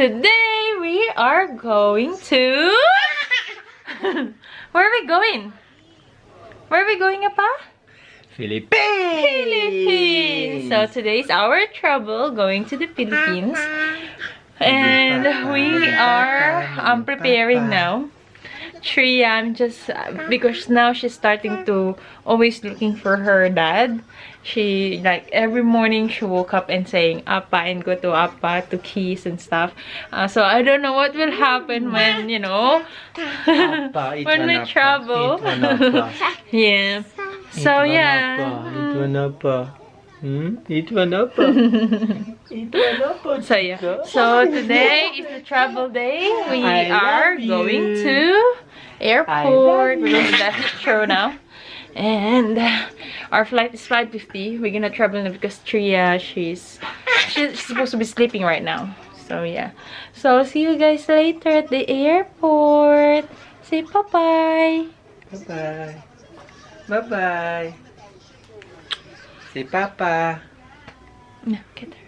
today we are going to... Where are we going? Where are we going, Apa? Philippines! So today's our trouble going to the Philippines. And we are preparing now. Tria, just because now she's starting to always looking for her dad. She, like, every morning she woke up and saying Appa and go to Appa to kiss and stuff. So I don't know what will happen when, you know, when we travel. Yeah. So yeah. So yeah. So today is the travel day. We are going to airport. We're going to that show now. And our flight is 5:50. We're gonna travel now because Tria, she's supposed to be sleeping right now. So yeah. So see you guys later at the airport. Say bye-bye. Bye-bye. Bye-bye. Say Papa. No, get her.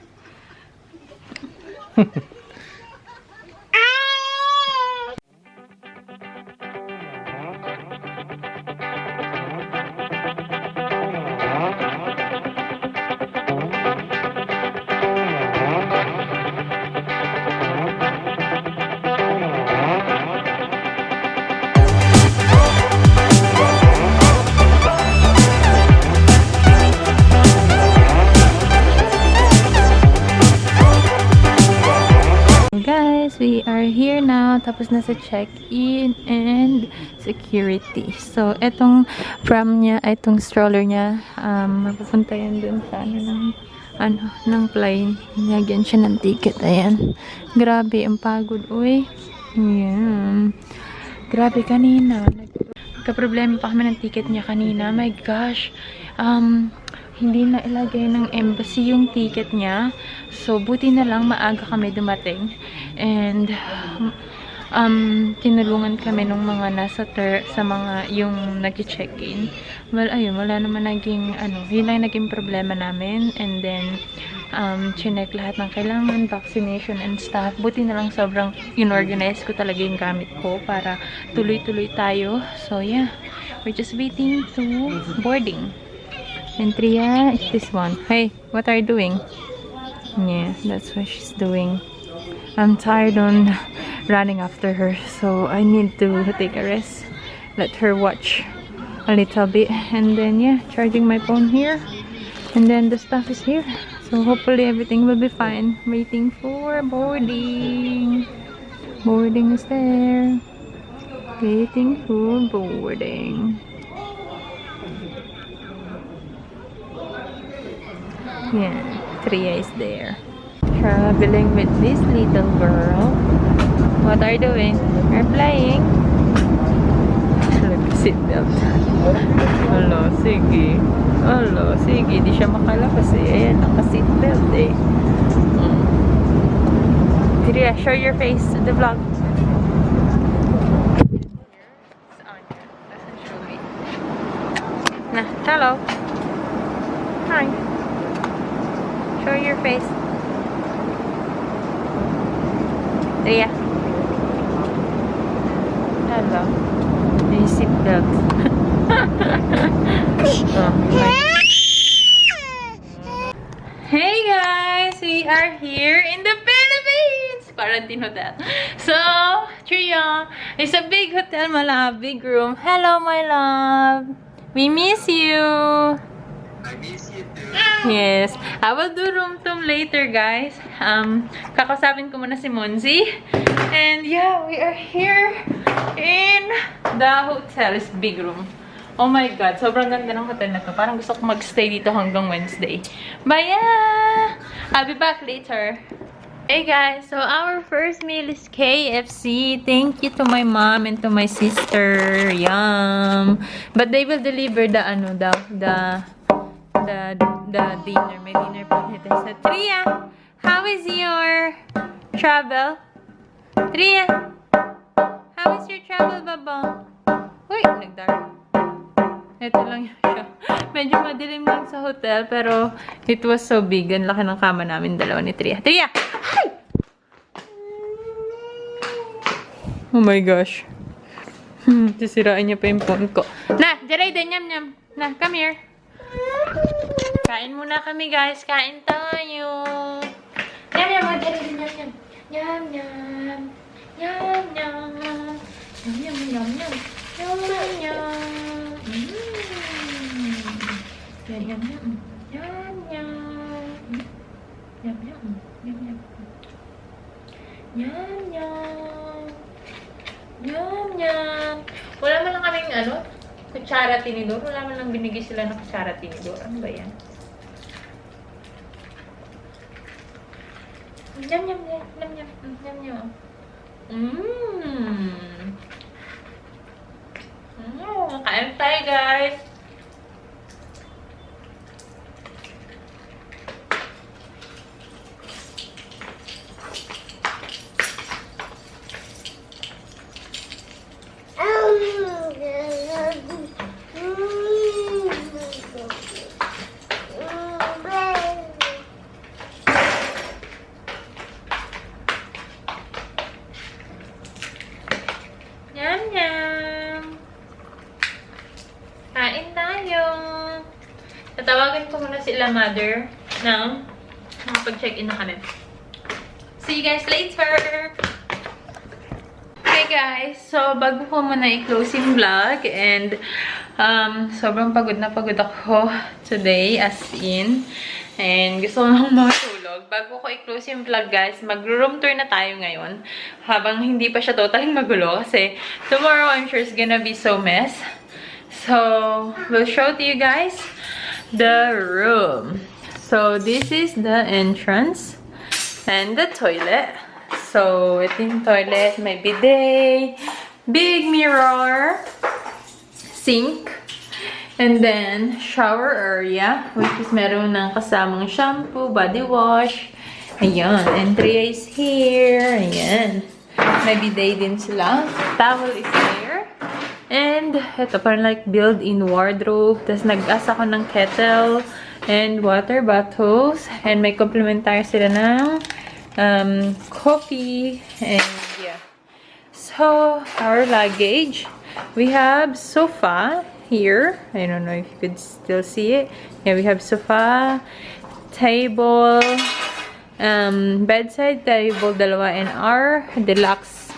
We are here now, tapos na sa check-in and security. So, etong pram niya, itong stroller niya, mapupunta yan dun sa ng plane. Nagyan siya ng ticket. Ayan. Grabe, ang pagod. Uy. Ayan. Grabe, kanina. Nagka-problema pa kami ng ticket niya kanina. My gosh. Hindi na ilagay ng embassy yung ticket niya. So, buti na lang maaga kami dumating. And, tinulungan kami nung mga nasa sa mga yung nag-check-in. Well, ayun, wala naman naging, yun lang naging problema namin. And then, chinek lahat ng kailangan, vaccination and stuff. Buti na lang sobrang inorganize ko talaga yung gamit ko para tuloy-tuloy tayo. So, yeah. We're just waiting to boarding. And Tria is this one. Hey, what are you doing? Yeah, that's what she's doing. I'm tired on running after her, so I need to take a rest. Let her watch a little bit. And then, yeah, charging my phone here. And then the stuff is here. So hopefully everything will be fine. Waiting for boarding. Boarding is there. Waiting for boarding. Yeah, Tria is there. Traveling with this little girl. What are you doing? You're flying. Look, seatbelt. Hello, sige. Hello, sige. Di siya makalabas eh. Ayan, naka-seatbelt eh. Tria, show your face to the vlog. Doesn't show me. Nah, hello. Hi. Show your face. Tria. Hello. Yung seatbelt. Hey guys! We are here in the Philippines! Quarantine hotel. So, Tria, it's a big hotel, malaki, big room. Hello, my love. We miss you. I miss you too. Yes. I will do room tour later, guys. Kakasabin ko muna si Monzi. And yeah, we are here in the hotel. It's big room. Oh my God. Sobrang ganda ng hotel na to. Parang gusto ko magstay dito hanggang Wednesday. But yeah, I'll be back later. Hey guys, so our first meal is KFC. Thank you to my mom and to my sister. Yum. But they will deliver the dinner. May dinner pa nito sa Tria. How is your travel? Tria, how is your travel, baba? Uy, nagdark. Ito lang siya. Medyo madilim lang sa hotel, pero it was so big. Ang laki ng kama namin, dalawa ni Tria. Tria! Hi! Oh my gosh. Sisirain niya pa yung phone ko. Na, Jeraiden, yum yum. Na, come here. Kain muna kami, guys. Kain tayo. Yum yum, Jeraiden, yum yum. Yum yum. Yum yum. Yum yum, yum yum. Yum yum. Yum yum, yum. Yum yum. Yum yum. Yum yum. Yum yum. Yum yum. Wala man lang kaming kutsara tinidor. Wala man lang binigay sila ng kutsara tinidor. Ano ba yan? Yum yum yum. Yum yum. Yum yum. Kain tayo, guys. Yum yum. Kain tayo. Tatawagan ko muna sila mother na makapag-check-in na kami. See you guys later! Okay guys, so bago ko muna i-close yung vlog and sobrang pagod na pagod ako today as in. And gusto ko nang matulog. Bago ko i-close yung vlog guys, mag-room tour na tayo ngayon. Habang hindi pa siya totaling magulo kasi tomorrow I'm sure it's gonna be so mess. So, we'll show to you guys the room. So, this is the entrance and the toilet. So, ito yung toilet. May bidet, big mirror, sink, and then shower area, which is meron ng kasamang shampoo, body wash. Ayan. And tray is here. Ayan. May bidet din sila. Towel is there. And, ito, parang like built-in wardrobe. Tapos, nag-asa ko ng kettle and water bottles. And may complimentary sila ng coffee. And, yeah. So, our luggage. We have sofa here. I don't know if you could still see it. Yeah, we have sofa, table, bedside table, dalawa, and our deluxe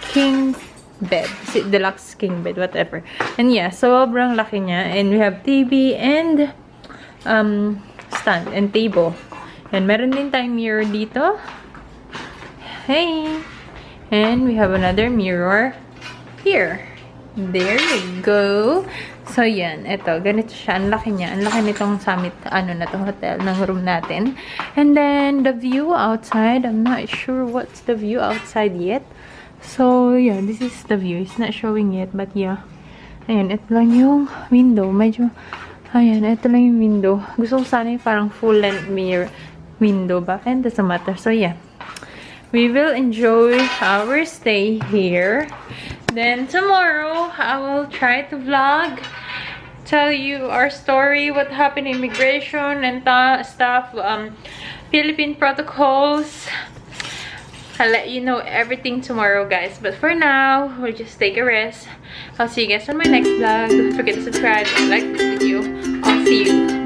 king bed. Deluxe king bed, whatever. And yeah, sobrang laki niya. And we have TV and stand and table. And meron din tayong mirror dito. Hey! And we have another mirror here. There you go. So, yan. Ito, ganito siya. Ang laki niya. Ang laki nitong summit, na to, hotel, ng room natin. And then, the view outside. I'm not sure what's the view outside yet. So, yeah, this is the view. It's not showing yet, but yeah. Ayan, ito lang yung window. Medyo, ayan, ito lang yung window. Gusto ko sana yung parang full-length mirror window ba? And doesn't matter. So, yeah. We will enjoy our stay here. Then, tomorrow, I will try to vlog. Tell you our story, what happened in immigration and stuff. Philippine protocols. I'll let you know everything tomorrow, guys. But for now, we'll just take a rest. I'll see you guys on my next vlog. Don't forget to subscribe and like this video. I'll see you